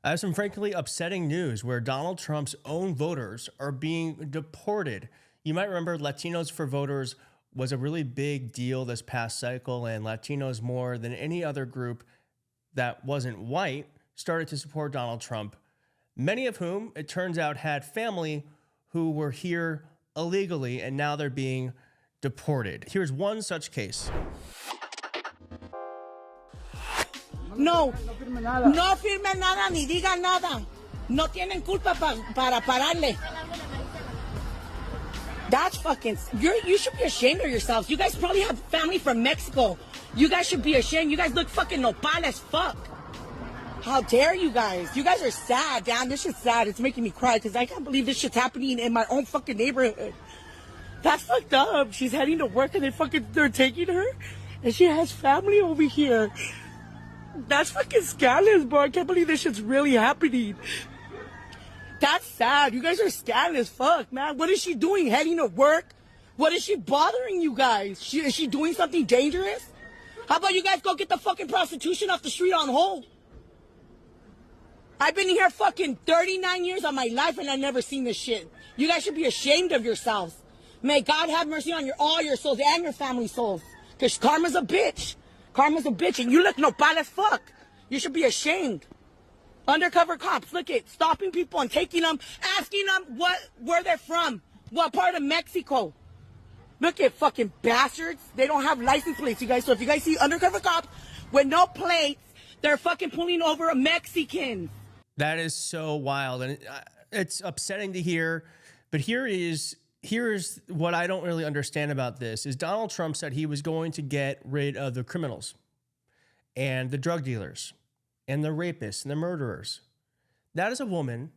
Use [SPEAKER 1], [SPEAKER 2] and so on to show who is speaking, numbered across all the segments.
[SPEAKER 1] I have some frankly upsetting news where Donald Trump's own voters are being deported. You might remember Latinos for Voters was a really big deal this past cycle, and Latinos more than any other group that wasn't white started to support Donald Trump, many of whom, it turns out, had family who were here illegally, and now they're being deported. Here's one such case.
[SPEAKER 2] No firme nada ni diga nada. No tienen culpa para pararle. That's fucking. You should be ashamed of yourselves. You guys probably have family from Mexico. You guys should be ashamed. You guys look fucking nopal as fuck. How dare you guys? You guys are sad, damn. This shit's sad. It's making me cry because I can't believe this shit's happening in my own fucking neighborhood. That's fucked up. She's heading to work and they're taking her, and she has family over here. That's fucking scandalous, bro. I can't believe this shit's really happening. That's sad. You guys are scandalous. Fuck, man. What is she doing? Heading to work? What is she bothering you guys? Is she doing something dangerous? How about you guys go get the fucking prostitution off the street on hold? I've been here fucking 39 years of my life and I've never seen this shit. You guys should be ashamed of yourselves. May God have mercy on all your souls and your family souls. Because karma's a bitch. Karma's a bitch, and you look nopal as fuck. You should be ashamed. Undercover cops, look at stopping people and taking them, asking them where they're from, what part of Mexico. Look at fucking bastards. They don't have license plates, you guys. So if you guys see undercover cops with no plates, they're fucking pulling over a Mexican.
[SPEAKER 1] That is so wild, and it's upsetting to hear. But here's what I don't really understand about this is Donald Trump said he was going to get rid of the criminals and the drug dealers and the rapists and the murderers. That is a woman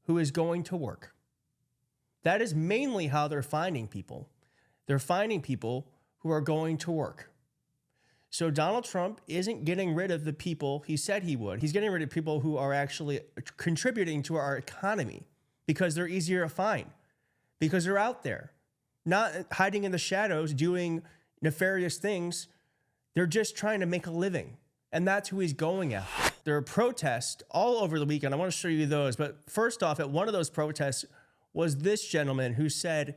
[SPEAKER 1] who is going to work. That is mainly how they're finding people. They're finding people who are going to work. So Donald Trump isn't getting rid of the people he said he would. He's getting rid of people who are actually contributing to our economy because they're easier to find. Because they're out there, not hiding in the shadows, doing nefarious things. They're just trying to make a living. And that's who he's going after. There are protests all over the weekend. I want to show you those. But first off, at one of those protests was this gentleman who said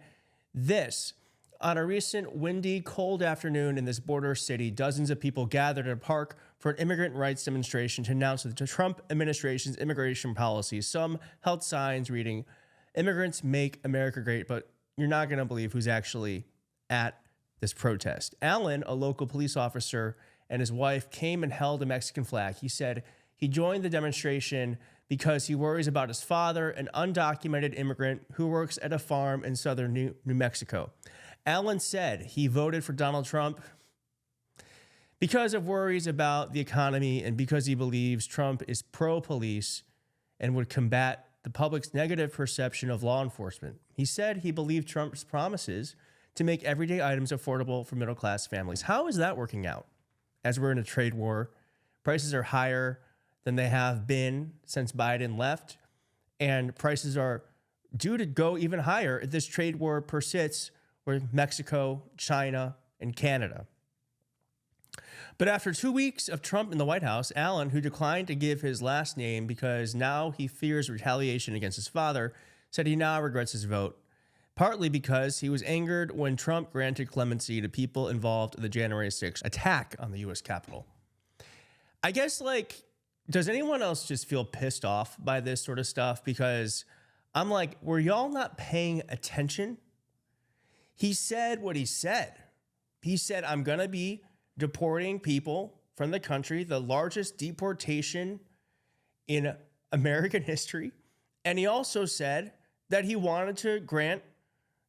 [SPEAKER 1] this. On a recent windy, cold afternoon in this border city, dozens of people gathered at a park for an immigrant rights demonstration to announce the Trump administration's immigration policies. Some held signs reading, "Immigrants make America great," but you're not going to believe who's actually at this protest. Alan, a local police officer, and his wife came and held a Mexican flag. He said he joined the demonstration because he worries about his father, an undocumented immigrant who works at a farm in southern New Mexico. Alan said he voted for Donald Trump because of worries about the economy and because he believes Trump is pro-police and would combat the public's negative perception of law enforcement. He said he believed Trump's promises to make everyday items affordable for middle-class families. How is that working out as we're in a trade war? Prices are higher than they have been since Biden left, and prices are due to go even higher if this trade war persists with Mexico, China, and Canada. But after 2 weeks of Trump in the White House, Allen, who declined to give his last name because now he fears retaliation against his father, said he now regrets his vote, partly because he was angered when Trump granted clemency to people involved in the January 6th attack on the U.S. Capitol. I guess, does anyone else just feel pissed off by this sort of stuff? Because I'm like, were y'all not paying attention? He said what he said. He said, I'm going to be deporting people from the country, the largest deportation in American history. And he also said that he wanted to grant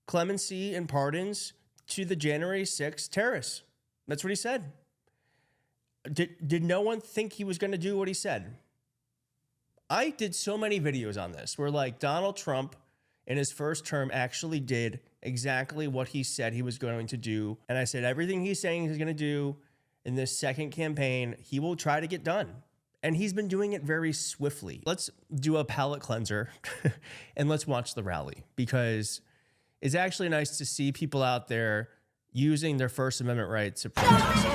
[SPEAKER 1] clemency and pardons to the January 6th terrorists. That's what he said. Did no one think he was going to do what he said? I did so many videos on this where Donald Trump in his first term actually did exactly what he said he was going to do. And I said, everything he's saying he's going to do in this second campaign, he will try to get done. And he's been doing it very swiftly. Let's do a palate cleanser and let's watch the rally, because it's actually nice to see people out there using their First Amendment rights to protest.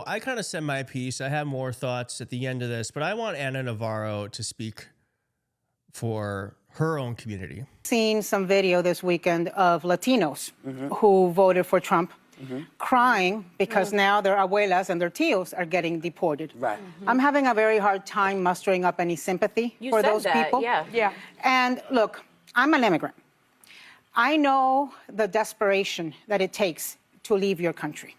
[SPEAKER 1] I kind of said my piece. I have more thoughts at the end of this, but I want Ana Navarro to speak for her own community.
[SPEAKER 3] Seen some video this weekend of Latinos who voted for Trump crying because now their abuelas and their tios are getting deported.
[SPEAKER 2] Right.
[SPEAKER 3] I'm having a very hard time mustering up any sympathy for those people.
[SPEAKER 4] Yeah.
[SPEAKER 3] And look, I'm an immigrant. I know the desperation that it takes to leave your country.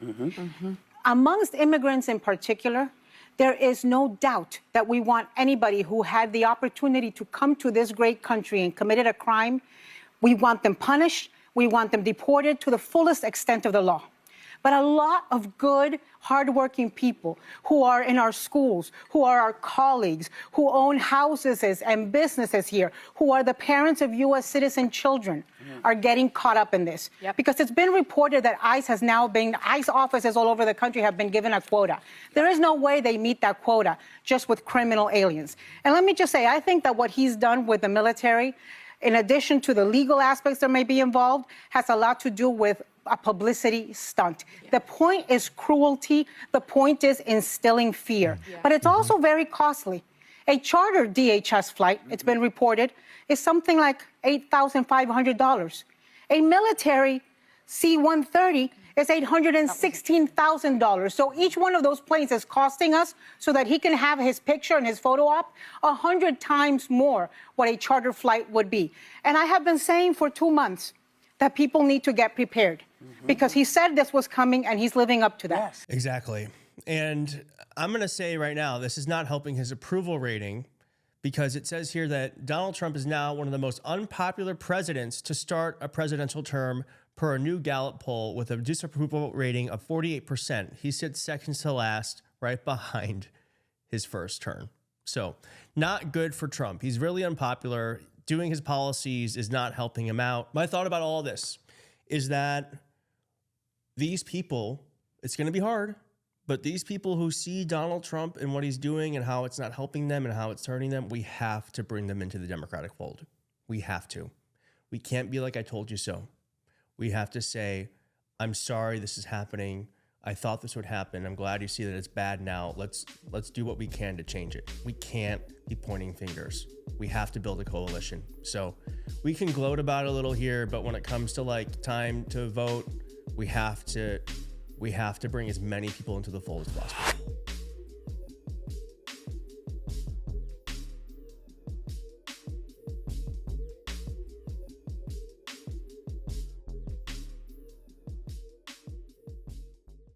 [SPEAKER 3] Amongst immigrants in particular, there is no doubt that we want anybody who had the opportunity to come to this great country and committed a crime, we want them punished, we want them deported to the fullest extent of the law. But a lot of good, hardworking people who are in our schools, who are our colleagues, who own houses and businesses here, who are the parents of U.S. citizen children, are getting caught up in this. Because it's been reported that ICE offices all over the country have been given a quota. There is no way they meet that quota just with criminal aliens. And let me just say, I think that what he's done with the military, in addition to the legal aspects that may be involved, has a lot to do with a publicity stunt. The point is cruelty. The point is instilling fear. But it's also very costly. A charter DHS flight, it's been reported, is something like $8,500. A military C-130 is $816,000. So each one of those planes is costing us, so that he can have his picture and his photo op, 100 times more what a charter flight would be. And I have been saying for 2 months that people need to get prepared, because he said this was coming and he's living up to that.
[SPEAKER 2] Yes.
[SPEAKER 1] Exactly. And I'm going to say right now, this is not helping his approval rating, because it says here that Donald Trump is now one of the most unpopular presidents to start a presidential term per a new Gallup poll, with a disapproval rating of 48%. He sits second to last, right behind his first term. So not good for Trump. He's really unpopular. Doing his policies is not helping him out. My thought about all this is that these people, it's going to be hard, but these people who see Donald Trump and what he's doing and how it's not helping them and how it's hurting them, we have to bring them into the Democratic fold. We have to. We can't be like, I told you so. We have to say, I'm sorry this is happening. I thought this would happen. I'm glad you see that it's bad now. Let's do what we can to change it. We can't be pointing fingers. We have to build a coalition. So we can gloat about it a little here, but when it comes to like time to vote, we have to bring as many people into the fold as possible.